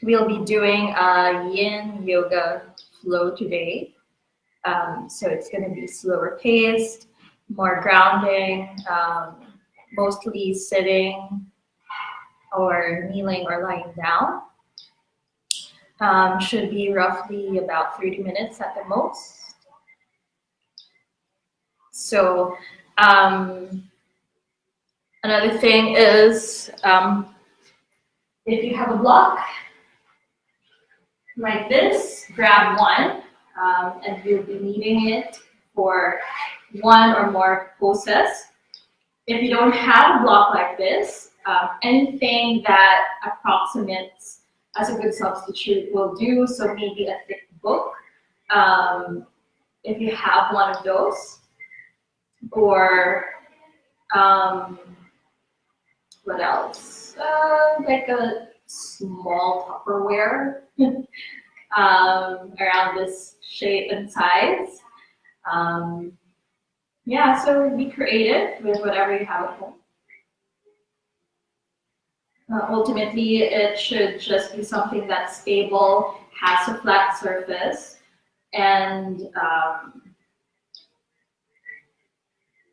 We'll be doing a yin yoga flow today. So it's going to be slower paced, more grounding, mostly sitting or kneeling or lying down. Should be roughly about 30 minutes at the most. So another thing is if you have a block like this, grab one, and you'll be needing it for one or more poses. If you don't have a block like this, anything that approximates as a good substitute will do. So maybe a thick book, if you have one of those, or what else? Like a small Tupperware around this shape and size. Yeah, so be creative with whatever you have at home. Ultimately, it should just be something that's stable, has a flat surface, and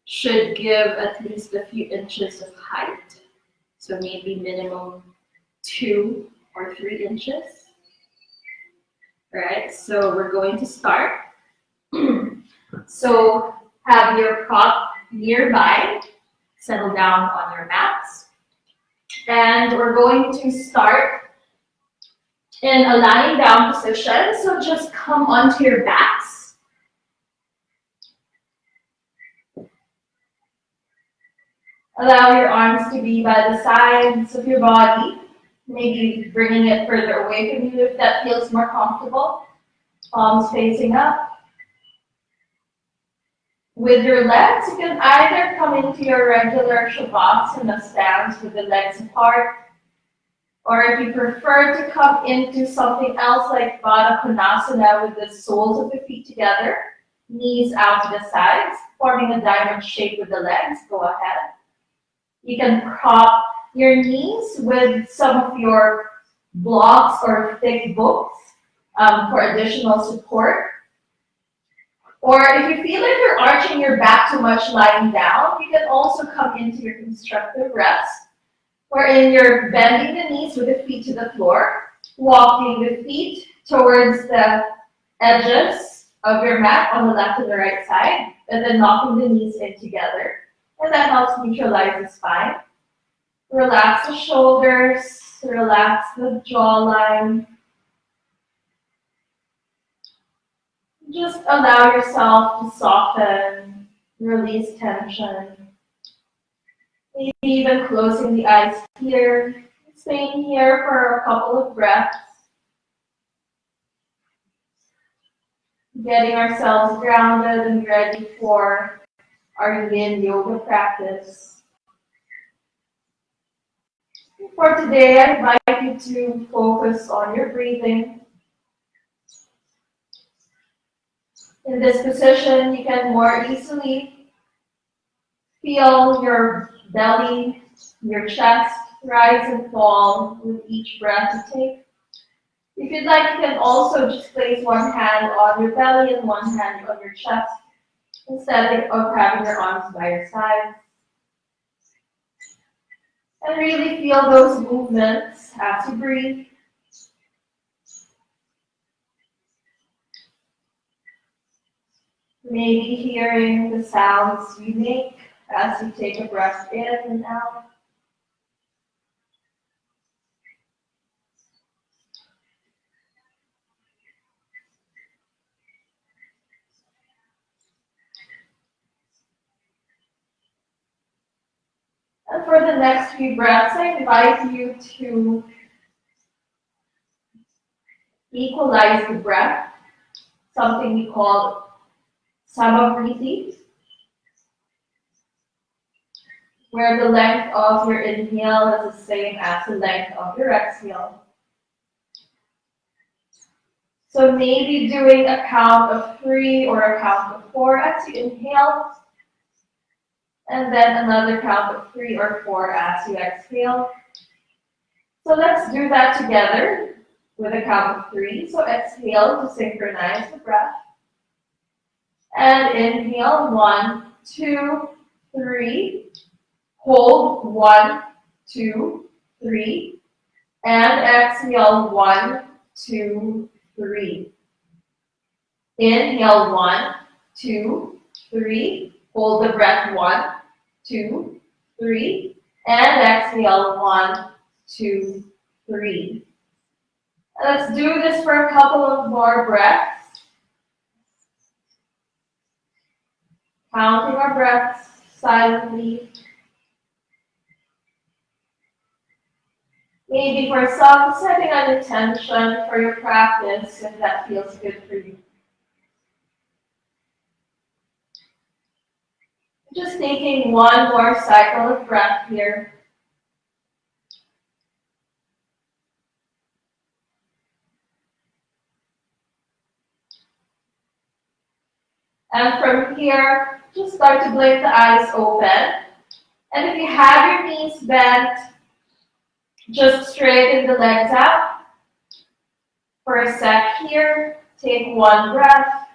should give at least a few inches of height. So maybe minimum 2 or 3 inches. All right, so we're going to start. So have your prop nearby, settle down on your mats. And we're going to start in a lying down position. So just come onto your backs. Allow your arms to be by the sides of your body, maybe bringing it further away from you if that feels more comfortable. Palms facing up. With your legs, you can either come into your regular Shavasana stance with the legs apart, or if you prefer to come into something else like Baddha Konasana with the soles of the feet together, knees out to the sides, forming a diamond shape with the legs, go ahead. You can prop your knees with some of your blocks or thick books for additional support. Or if you feel like you're arching your back too much lying down, you can also come into your constructive rest, wherein you're bending the knees with the feet to the floor, walking the feet towards the edges of your mat on the left and the right side, and then knocking the knees in together. And that helps neutralize the spine. Relax the shoulders, relax the jawline. Just allow yourself to soften, release tension. Maybe even closing the eyes here, staying here for a couple of breaths. Getting ourselves grounded and ready for our yin yoga practice. For today, I invite you to focus on your breathing. In this position, you can more easily feel your belly, your chest rise and fall with each breath you take. If you'd like, you can also just place one hand on your belly and one hand on your chest instead of having your arms by your sides. And really feel those movements as you breathe. Maybe hearing the sounds you make as you take a breath in and out. And for the next few breaths, I invite you to equalize the breath, something we call samavriti, where the length of your inhale is the same as the length of your exhale. So maybe doing a count of 3 or a count of 4 as you inhale, and then another count of 3 or 4 as you exhale. So let's do that together. with a count of 3. So exhale to synchronize the breath. And inhale, 1, 2, 3. Hold, 1, 2, 3. And exhale, 1, 2, 3. Inhale, 1, 2, 3. Hold the breath, 1, 2, 3. And exhale, 1, 2, 3. Let's do this for a couple of more breaths. Counting our breaths silently. Maybe for some, setting an intention for your practice if that feels good for you. Just taking one more cycle of breath here. And from here, just start to blink the eyes open. And if you have your knees bent, just straighten the legs out. For a sec here, take one breath.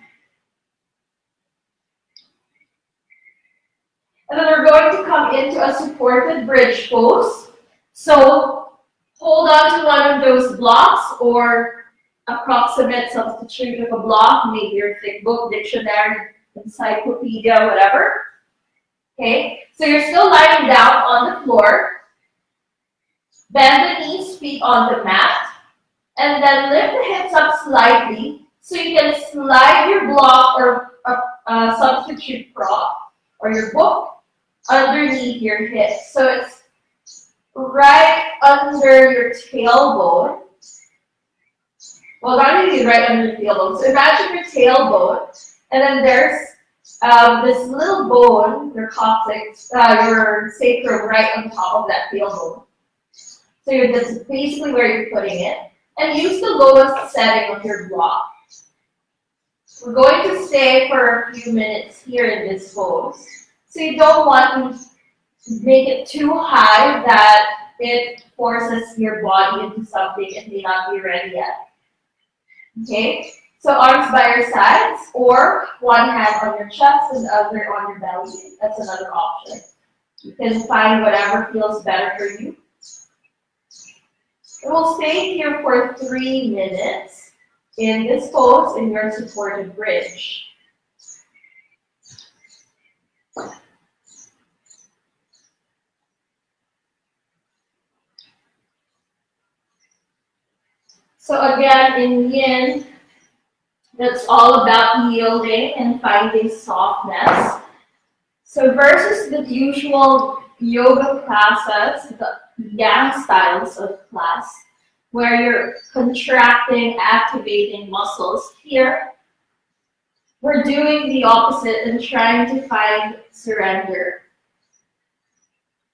And then we're going to come into a supported bridge pose. So hold on to one of those blocks or approximate substitute of a block, maybe your thick book, dictionary, encyclopedia, whatever. Okay, so you're still lying down on the floor. Bend the knees, feet on the mat. And then lift the hips up slightly so you can slide your block or substitute prop or your book underneath your hips. So it's right under your tailbone. Well, not really right under your tailbone. So imagine your tailbone, and then there's this little bone, your coccyx, your sacrum right on top of that tailbone. So that's basically where you're putting it. And use the lowest setting of your block. We're going to stay for a few minutes here in this pose. So you don't want to make it too high that it forces your body into something and may not be ready yet. Okay? So arms by your sides or one hand on your chest and the other on your belly. That's another option. You can find whatever feels better for you. And we'll stay here for 3 minutes in this pose in your supported bridge. So again, in yin, that's all about yielding and finding softness. So versus the usual yoga classes, the yang styles of class, where you're contracting, activating muscles, here, we're doing the opposite and trying to find surrender.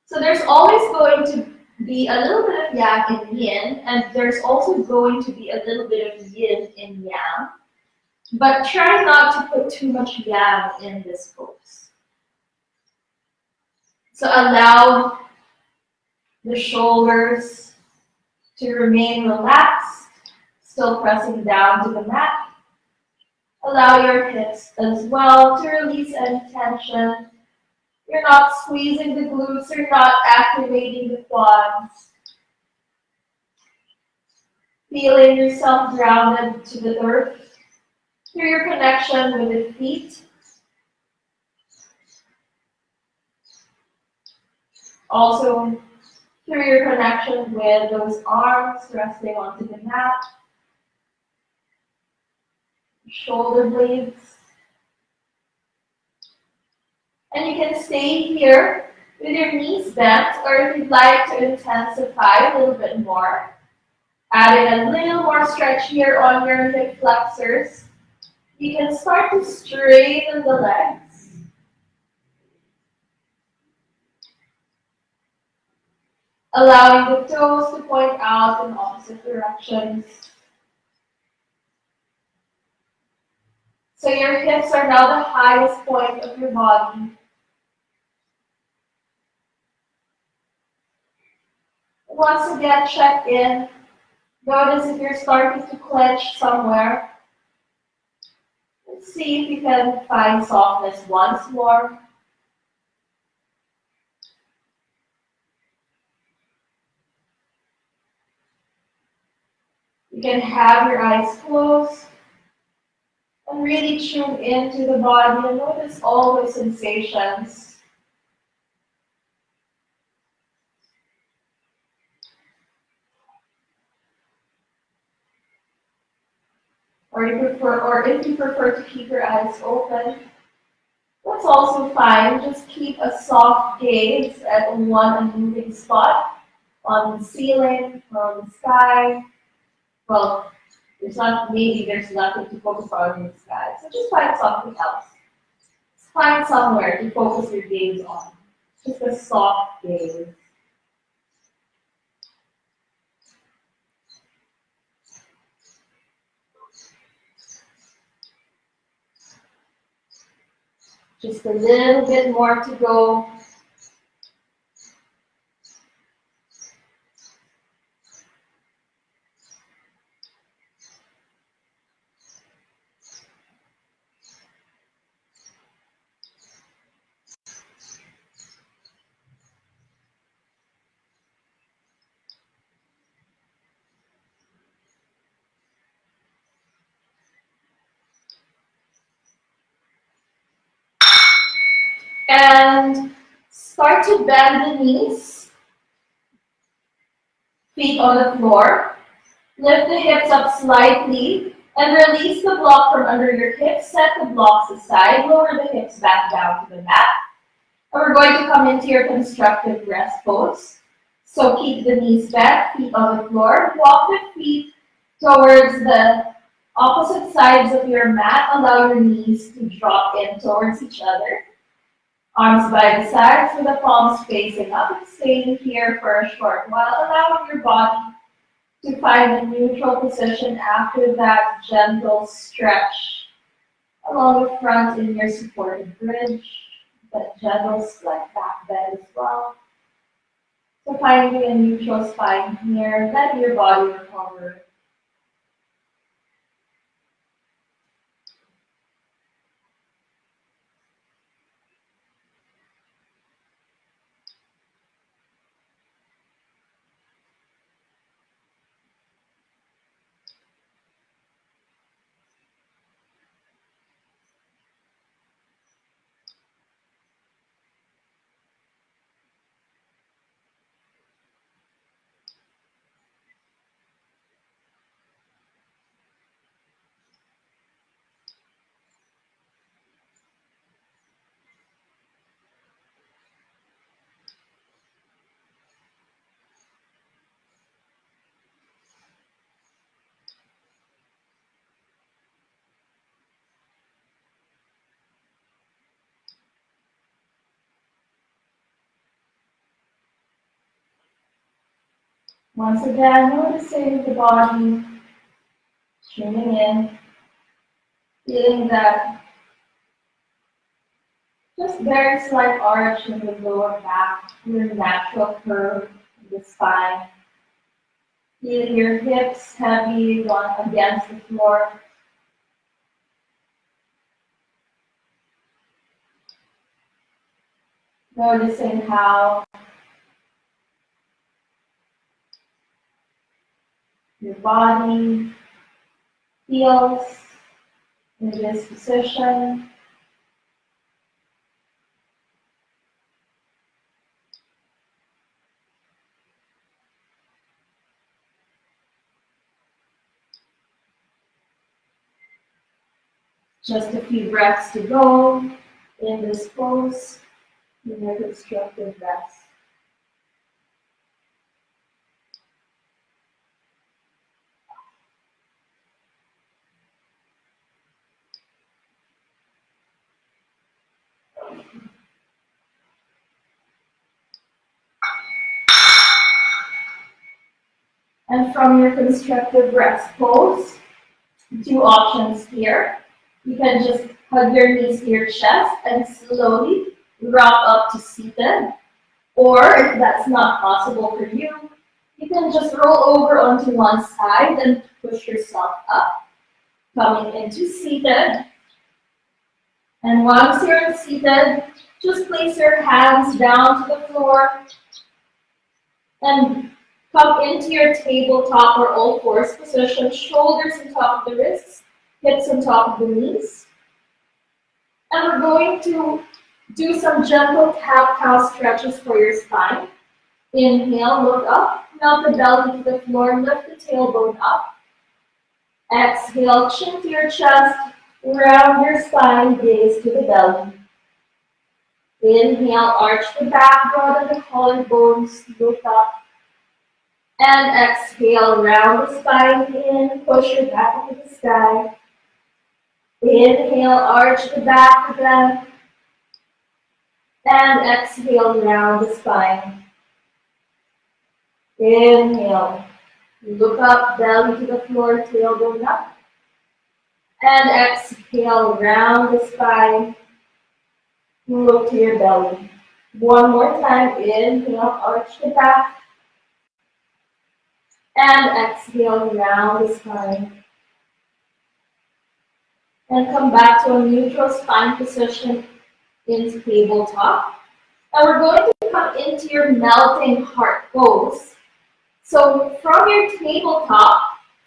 So there's always going to be a little bit of yang in yin, and there's also going to be a little bit of yin in yang. But try not to put too much yang in this pose. So allow the shoulders to remain relaxed, still pressing down to the mat. Allow your hips as well to release any tension. You're not squeezing the glutes, you're not activating the quads. Feeling yourself grounded to the earth through your connection with the feet. Also, through your connection with those arms resting onto the mat, shoulder blades. And you can stay here with your knees bent, or if you'd like to intensify a little bit more, adding a little more stretch here on your hip flexors, you can start to straighten the legs. Allowing the toes to point out in opposite directions. So your hips are now the highest point of your body. Once again, check in Notice if you're starting to clench somewhere. Let's see if you can find softness once more. You can have your eyes closed and really tune into the body and notice all the sensations. Or if you prefer to keep your eyes open, that's also fine. Just keep a soft gaze at one unmoving spot on the ceiling, on the sky. Well, there's nothing to focus on in the sky. So just find something else. Find somewhere to focus your gaze on. Just a soft gaze. Just a little bit more to go. And start to bend the knees, feet on the floor. Lift the hips up slightly and release the block from under your hips. Set the blocks aside. Lower the hips back down to the mat. And we're going to come into your constructive rest pose. So keep the knees bent, feet on the floor. Walk the feet towards the opposite sides of your mat. Allow your knees to drop in towards each other. Arms by the sides with the palms facing up and staying here for a short while, allowing your body to find a neutral position after that gentle stretch along the front in your supported bridge, that gentle slight back bend as well. So finding a neutral spine here, let your body recover. Once again, noticing the body, tuning in, feeling that just very slight arch in the lower back, your natural curve in the spine. Feeling your hips heavy against the floor. Noticing how your body feels in this position. Just a few breaths to go in this pose, in your constructive rest. And from your constructive rest pose, two options here. You can just hug your knees to your chest and slowly rock up to seated. Or if that's not possible for you, You can just roll over onto one side and push yourself up, coming into seated. And once you're seated, just place your hands down to the floor and come into your tabletop or all fours position, shoulders on top of the wrists, hips on top of the knees. And we're going to do some gentle cat-cow stretches for your spine. Inhale, look up, melt the belly to the floor, lift the tailbone up. Exhale, chin to your chest, round your spine, gaze to the belly. Inhale, arch the back, broaden the collarbones, look up. And exhale, round the spine in, push your back into the sky. Inhale, arch the back again. And exhale, round the spine. Inhale, look up, belly to the floor, tailbone up. And exhale, round the spine. Look to your belly. One more time, inhale, arch the back. And exhale, round the spine. And come back to a neutral spine position in tabletop. And we're going to come into your melting heart pose. So from your tabletop,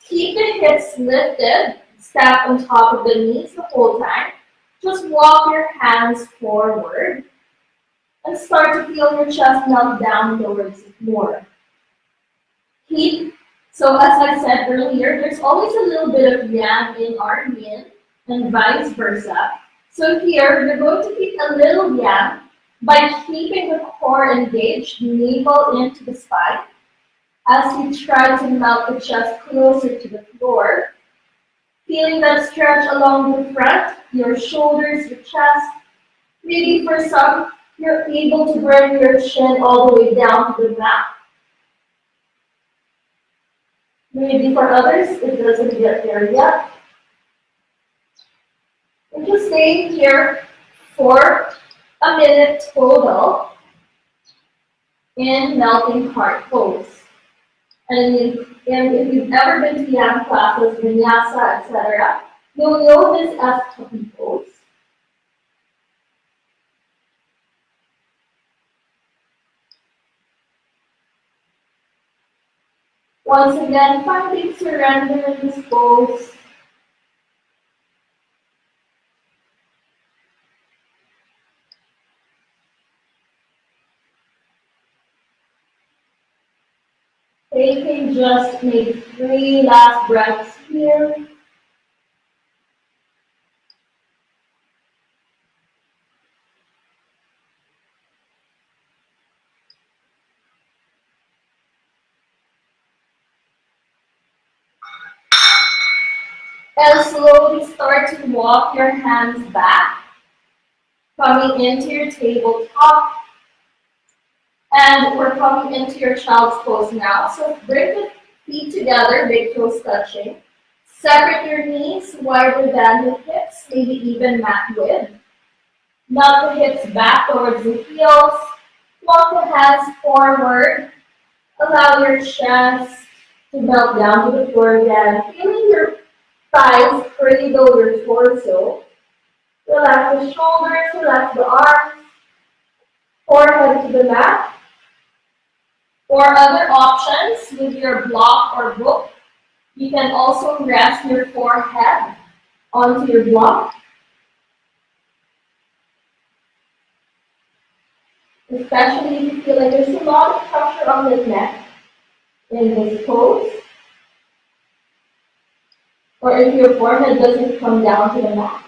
keep the hips lifted, step on top of the knees the whole time. Just walk your hands forward and start to feel your chest melt down towards the floor. So as I said earlier, there's always a little bit of yang in our yin and vice versa. So here, you're going to keep a little yang by keeping the core engaged, navel into the spine, as you try to melt the chest closer to the floor. Feeling that stretch along the front, your shoulders, your chest. Maybe for some, you're able to bring your chin all the way down to the mat. Maybe for others, it doesn't get there yet. And just stay here for a minute total in melting heart pose. And if you've ever been to yang classes, vinyasa, etc., you'll know this as puppy pose. Once again, finding surrender in this pose. Taking just maybe 3 last breaths here. And slowly start to walk your hands back, coming into your tabletop. And we're coming into your child's pose now. So bring the feet together, big toes touching. Separate your knees wider than the hips, maybe even mat width. Melt the hips back towards the heels. Walk the hands forward. Allow your chest to melt down to the floor again. Feeling your thighs cradle your torso. Relax the shoulders, relax the arms. Forehead to the mat. Or other options with your block or book, you can also rest your forehead onto your block. Especially if you feel like there's a lot of pressure on the neck in this pose. Or if your forehead doesn't come down to the mat.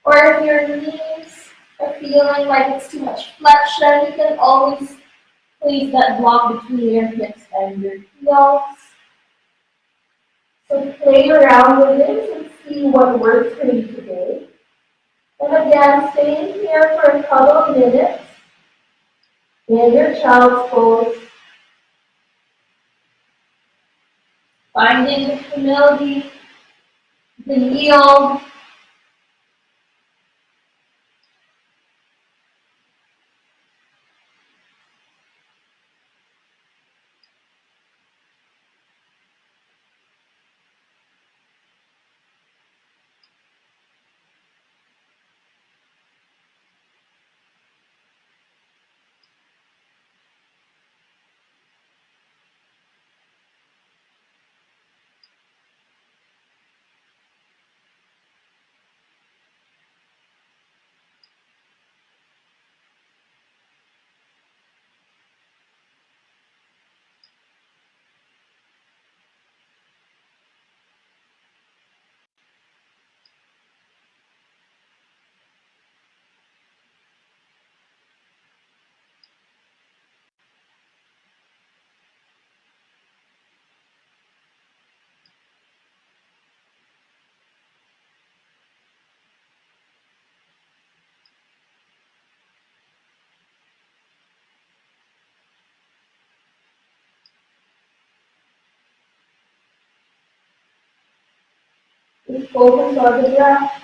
Or if your knees are feeling like it's too much flexion, you can always place that block between your hips and your heels. So play around with this and see what works for you today. And again, stay here for a couple of minutes in your child's pose. Finding the humility, the yield. Just focus on the breath.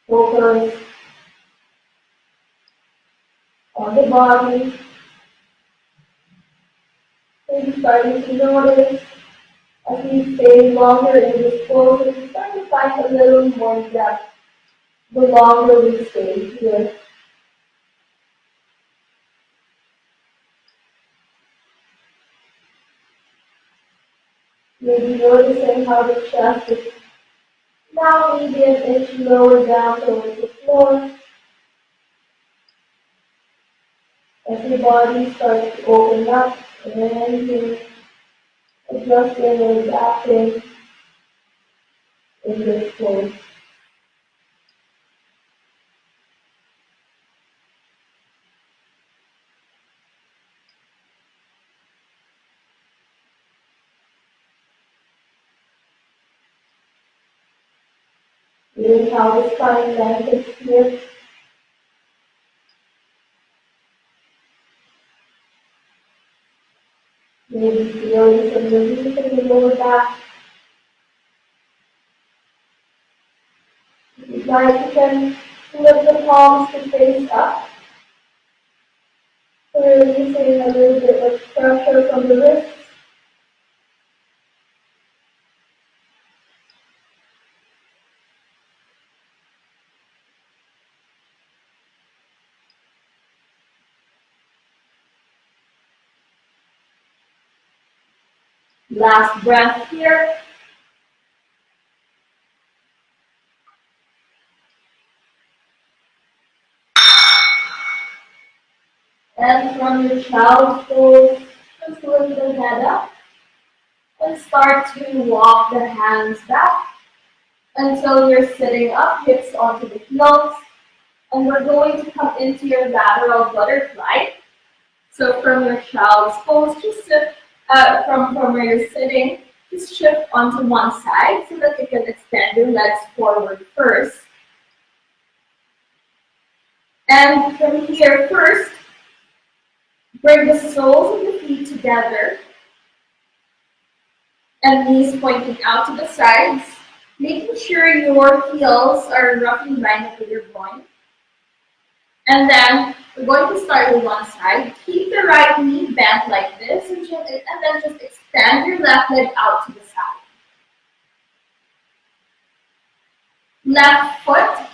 Focus on the body. Maybe starting to notice as we stay longer in this pose, we start to find a little more depth the longer we stay here. Maybe noticing how the chest is now maybe an inch lower down towards the floor. As your body starts to open up and you're adjusting and adapting in this pose. Feeling how the spine lengthens here. Maybe feeling some relief in the lower back. If you'd like, you can flip the palms to face up. So releasing a little bit of pressure from the wrists. Last breath here. And from your child's pose, just lift the head up and start to walk the hands back until you're sitting up, hips onto the heels. And we're going to come into your lateral butterfly. So from your child's pose, just shift from where you're sitting, just shift onto one side so that you can extend your legs forward first. And from here first, bring the soles of the feet together and knees pointing out to the sides, making sure your heels are roughly lined up with your groin. And then we're going to start with one side. Keep the right knee bent like this, and then just extend your left leg out to the side. Left foot,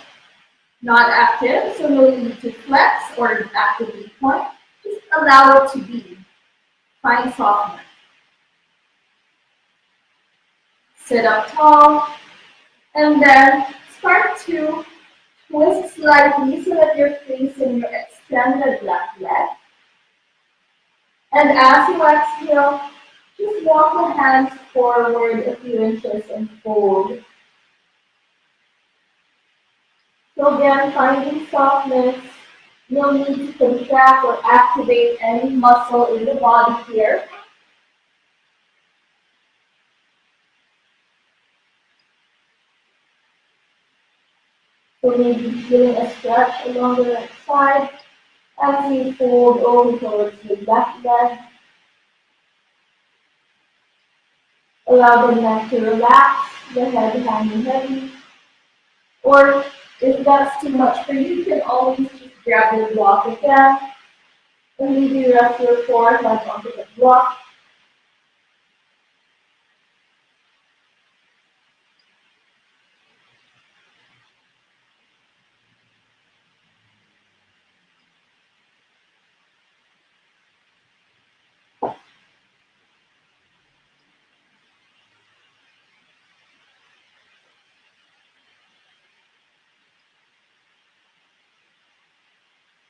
not active, so no need to flex or actively point. Just allow it to be. Find softness. Sit up tall, and then start to twist slightly so that you're facing your extended left leg. And as you exhale, just walk the hands forward a few inches and fold. So again, finding softness. No need to contract or activate any muscle in the body here. So maybe feeling a stretch along the right side as you fold over towards the left leg. Allow the neck to relax, the head hanging heavy. Or if that's too much for you, you can always just grab your block again and maybe rest your forehead onto the block.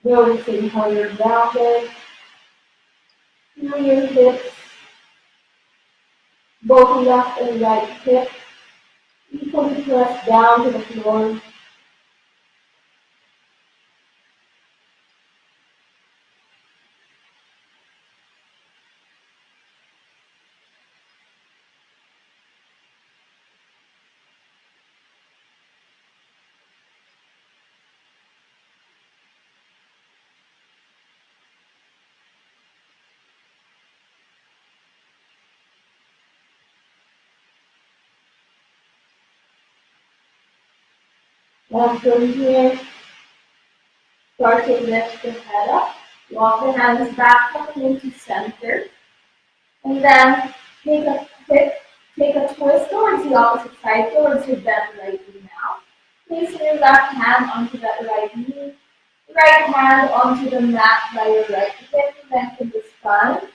Noticing how you're grounded. Feel your hips, both left and right hip, equally pressed down to the floor. And from here, start to lift the head up. Walk the hands back coming into center. And then take a take a twist towards the opposite side, towards your bent right knee now. Placing your left hand onto that right knee. Right hand onto the mat by your right hip, lengthen the spine.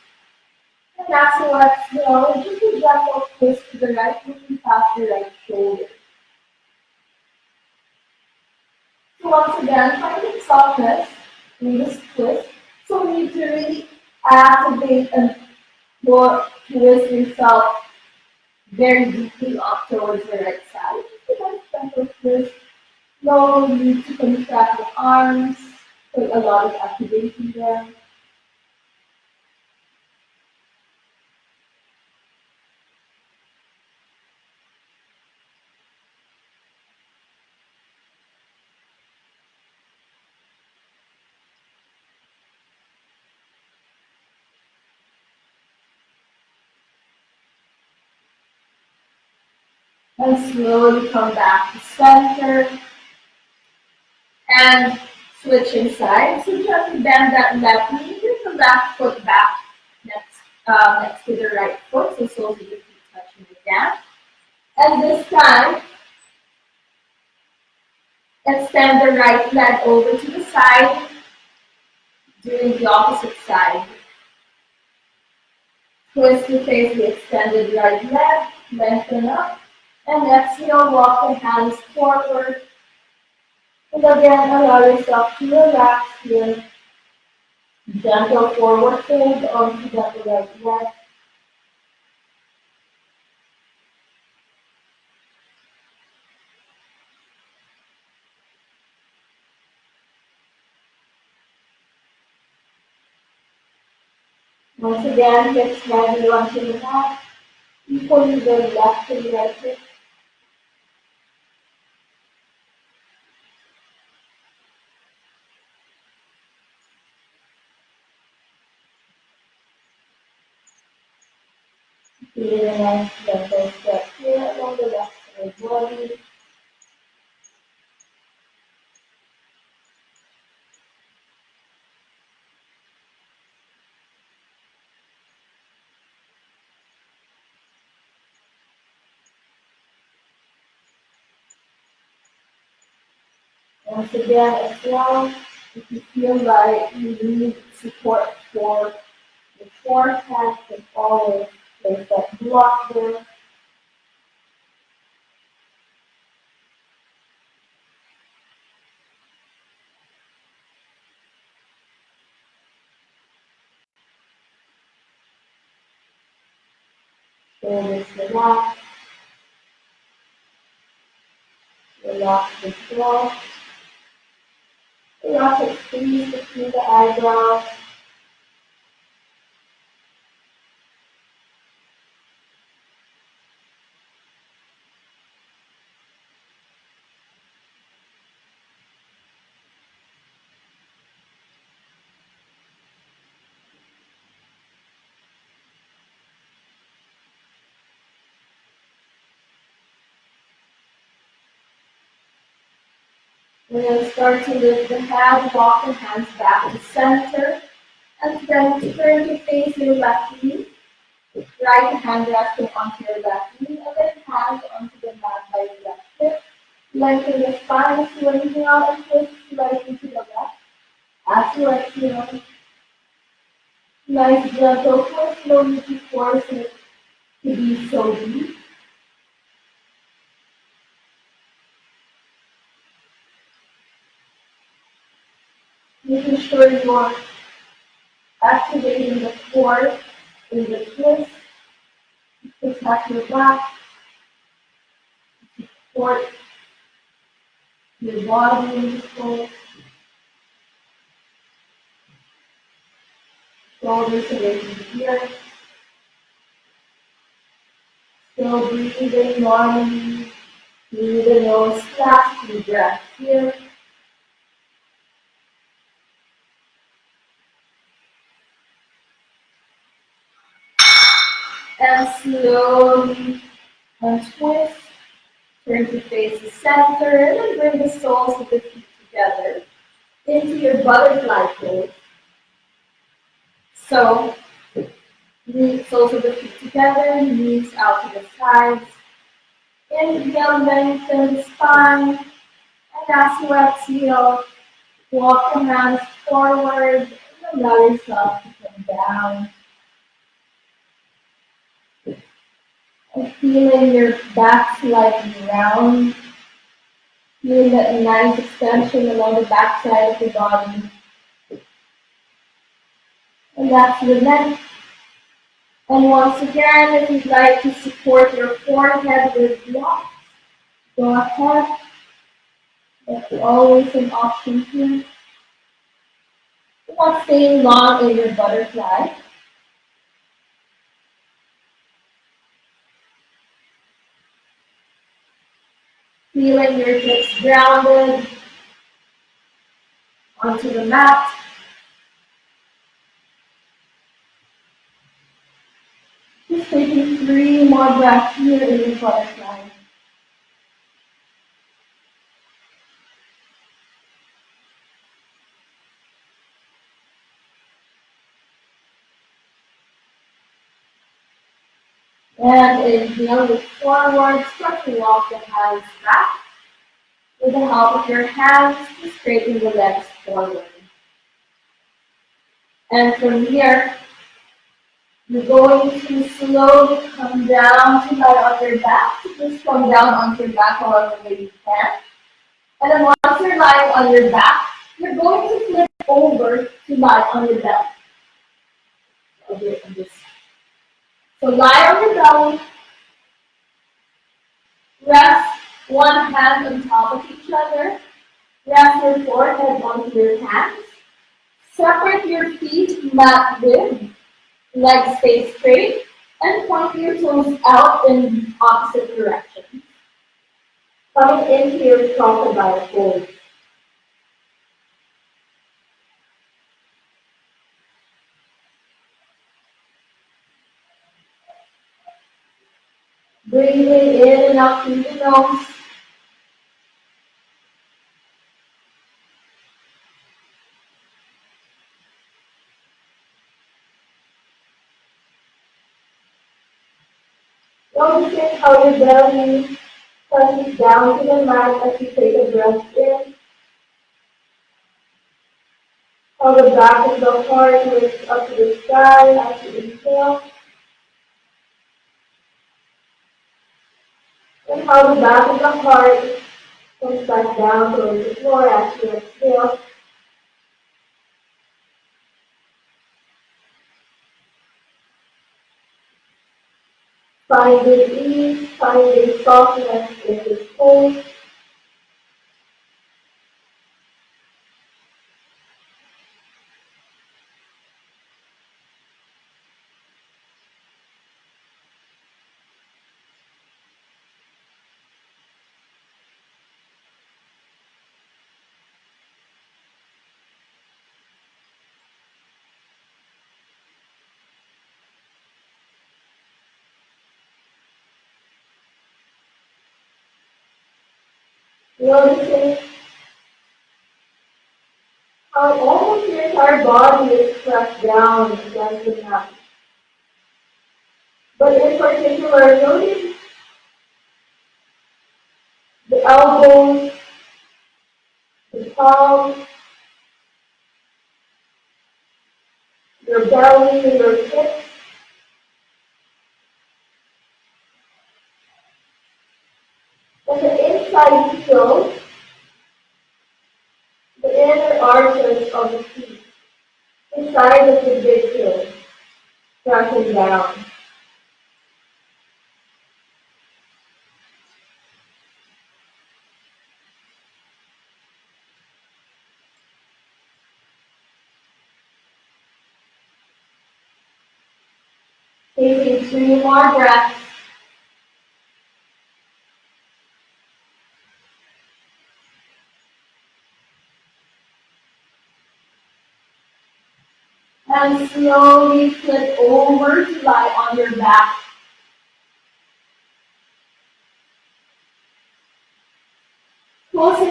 And afterwards, just a gentle twist to the right, moving past the right shoulder. So once again, finding softness in this twist. So we need to really activate and more twist yourself very deeply up towards the right side. Just a gentle twist. No need to contract the arms. Put a lot of activation there. And slowly come back to center and switching sides. So gently bend that left knee, bring the left foot back next to the right foot, so soles of the feet touching again. And this time, extend the right leg over to the side, doing the opposite side. Twist to face the extended right leg, lengthen up, and exhale, walk the hands forward. And again, allow yourself to relax here. Gentle forward fold onto the right leg. Once again, get slightly onto the mat. Equally the left and right hip. Feeling a nice gentle stretch here along the left side body. Once again, as well, if you feel like you need support for the forehead, then always there's that block there. Shoulders relax, relax the jaw, relax it, squeeze between the eyebrows. And then start to lift the head, walk the hands back to center, and then turn to face your left knee. Right hand resting onto your left knee, and then hands onto the mat by your left hip. Lengthen the spine, swing out and twist slightly to the left. As you exhale, nice gentle twist, no need to force it to be so deep. Making sure you are activating the core in the twist. Protect your back, support your body in the twist. Shoulders away from the ear. Still breathing normally. Through the nose, last deep breath here. And slowly untwist Turn to face the center and then bring the soles of the feet together into your butterfly pose. So, soles of the feet together, knees out to the sides. Inhale, lengthen the spine. And as you exhale, walk the hands forward and allow yourself to come down. And feeling your back slightly round. Feeling that nice extension along the back side of the body. And that's the neck. And once again, if you'd like to support your forehead with blocks, go ahead. That's always an option here. You're not staying long in your butterfly. Feeling your hips grounded onto the mat. Just taking 3 more breaths here in your butterfly. And inhale, look forward, start to walk the hands back. With the help of your hands, to straighten the legs forward. And from here, you're going to slowly come down to lie on your back. So just come down onto your back however way you can. And then once you're lying on your back, you're going to flip over to lie on your belly. So lie on your belly. Rest one hand on top of each other. Rest your forehead onto your hands. Separate your feet mat width. Legs stay straight. And point your toes out in opposite directions. Coming into your crocodile pose. Breathing in and out through the nose. Noticing how your belly presses down to the mat as you take a breath in. How the back of the heart lifts up to the sky as you inhale. And how the back of the heart comes back down towards the floor as you exhale. Finding ease, finding softness in this pose. Noticing how almost your entire body is pressed down against the mat. But in particular, notice the elbows, the palms, your belly, and your hips. And the inside heel, the inner arches of the feet, inside of the big heel, pressing down. Taking 2 more breaths. And slowly flip over to lie on your back.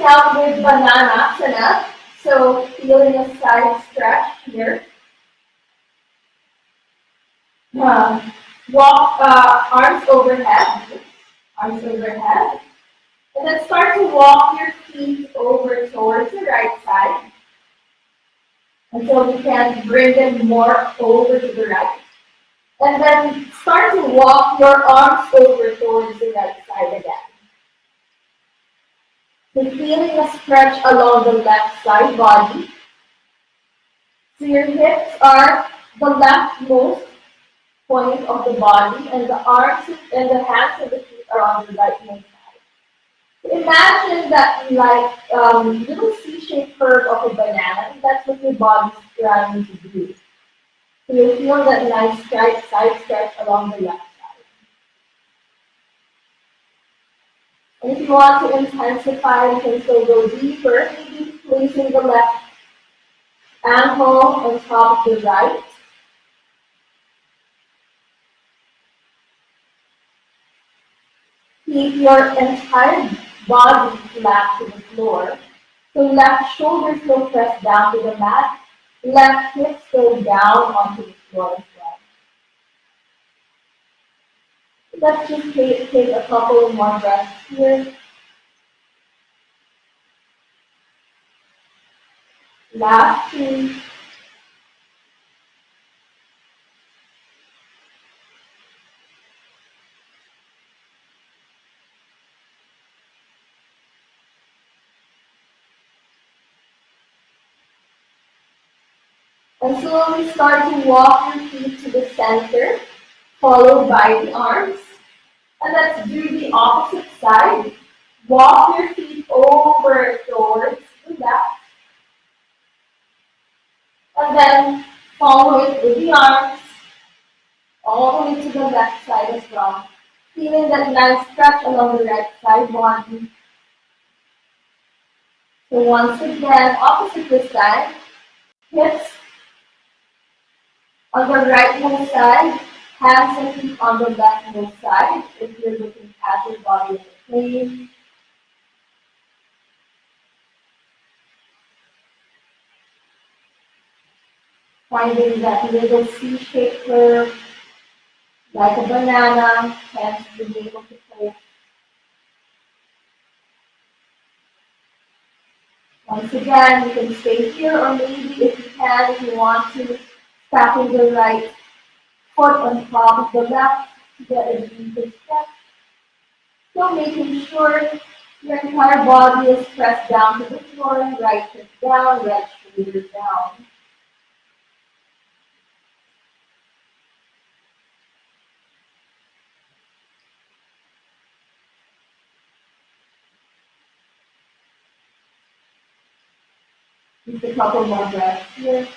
out with bananasana. So feeling a side stretch here. Walk arms overhead. Arms overhead. And then start to walk your feet over towards the right side until you can bring them more over to the right. And then start to walk your arms over towards the right side again. So feeling a stretch along the left side body. So your hips are the leftmost point of the body, and the arms and the hands and the feet are on the rightmost side. So imagine that like little C-shaped curve of a banana, and that's what your body's trying to do. So you feel that nice side stretch along the left side. And if you want to intensify, you can still go deeper, maybe placing the left ankle on top of the right. Keep your entire body flat to the floor. So left shoulders will press down to the mat. Left hips go down onto the floor as well. Let's just take a couple more breaths here. Last two. And slowly start to walk your feet to the center, followed by the arms. And let's do the opposite side. Walk your feet over towards the left. And then follow it with the arms, all the way to the left side as well. Feeling that nice stretch along the right side body. So once again, opposite this side. Hips on the rightmost side, hands and feet on the leftmost side, if you're looking at your body in the plane. Finding that little C-shaped curve, like a banana, hands being able to place. Once again, you can stay here, or maybe if you want to, tapping the right foot on top of the left to get a deeper stretch. So making sure your entire body is pressed down to the floor, right hip down, right shoulder down. Just a couple more breaths here.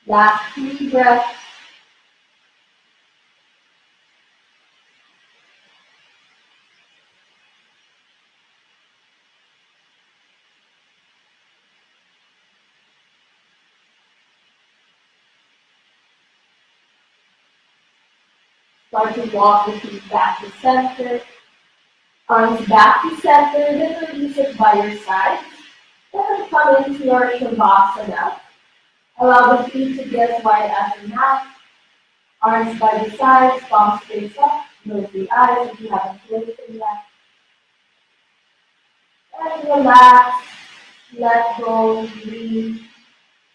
Last 3 breaths. Start to walk the feet back to center. Arms back to center, then release it by your sides. Then come into your Shavasana. Allow the feet to get as wide as your mat. Arms by the sides, palms face up. Close the eyes if you haven't closed them yet. And relax, let go, breathe,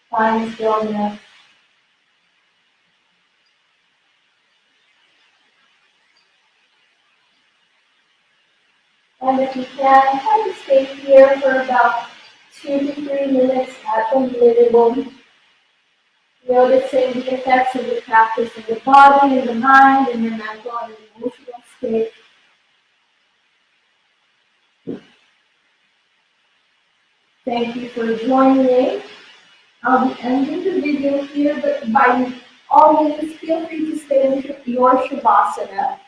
find stillness. And if you can, try to stay here for about 2 to 3 minutes at the minimum. Noticing the effects of the practice in the body, in the mind, in your mental and emotional state. Thank you for joining. I'll be ending the video here, but by all means, feel free to stay in your Shavasana.